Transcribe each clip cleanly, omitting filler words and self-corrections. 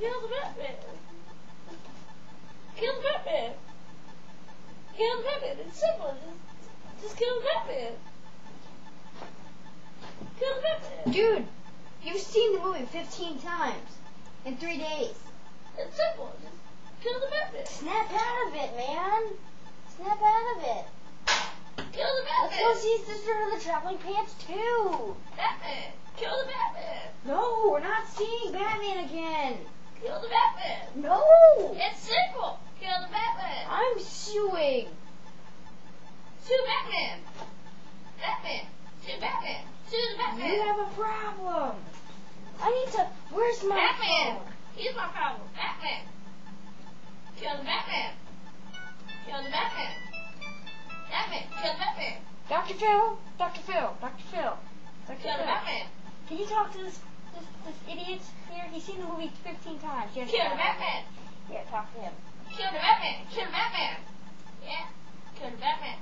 Kill the Batman. Kill the Batman. Kill the Batman. It's simple. Just kill the Batman. Kill the Batman. Dude, you've seen the movie 15 times in 3 days. It's simple. Just kill the Batman. Snap out of it, man. Snap out of it. Kill the Batman. Let's go see Sister of the Traveling Pants too. Batman. Kill the Batman. No, we're not seeing Batman again. Kill the Batman. No. It's simple. Kill the Batman. I'm suing. Sue Batman. Batman. Sue Batman. Sue the Batman. You have a problem. I need to. Where's my Batman. phone? Here's my problem. Batman. Kill the Batman. Kill the Batman. Batman. Kill the Batman. Dr. Phil. Dr. Phil. Dr. Phil. Dr. Kill the Phil. Batman. Can you talk to this idiot here? He's seen the movie 15 times. Yes, Kill the Batman. Yeah, talk to him. Kill the Batman. Kill the Batman. Yeah. Kill the Batman.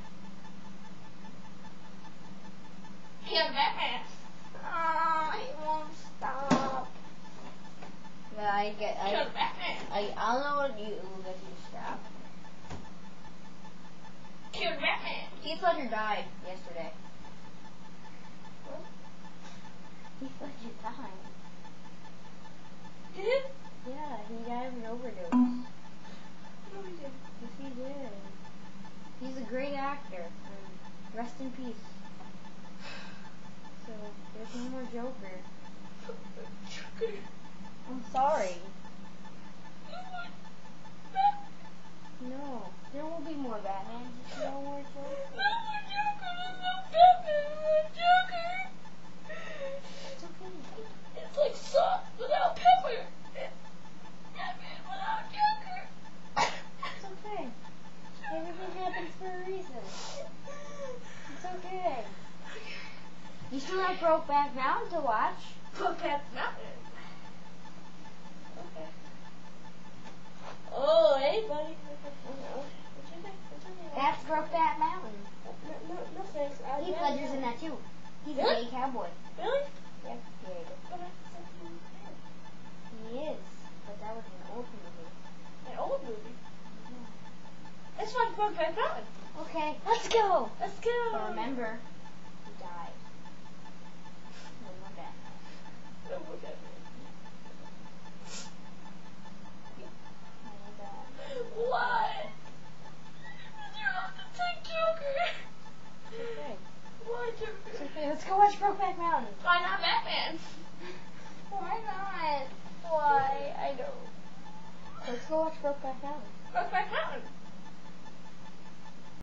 Kill the Batman. Oh, he won't stop. Yeah, Kill the Batman. I'll know what you will get you to stop. Kill the Batman. Heath Ledger died yesterday. What? Heath Ledger died. Did it? Yeah, he died of an overdose. No, he didn't. Yes, he did. He's a great actor. Rest in peace. So, there's no more Joker. Joker. I'm sorry. No, there will be more Batman. Just no more Joker. It's okay. It's like sauce without pepper. Batman without Joker. It's okay. Everything happens for a reason. It's okay. You still have Brokeback Mountain to watch. Brokeback Mountain. Okay. Oh, hey, buddy. What you think? That's Brokeback Mountain. No thanks. Heath Ledger's in that too. He's a Really? gay cowboy. Really? Yep, gay. He is. But that was an old movie. An old movie. Let's watch Brokeback Mountain. Okay, let's go. Let's go. But remember, he died. No more Batman. No more Batman. No more Batman. Why? You have to take Joker. Okay. Why It's Joker? okay. Let's go watch Brokeback Mountain. Why not Batman? Why not? Why? I don't. Let's go watch Brokeback Mountain. Brokeback Mountain.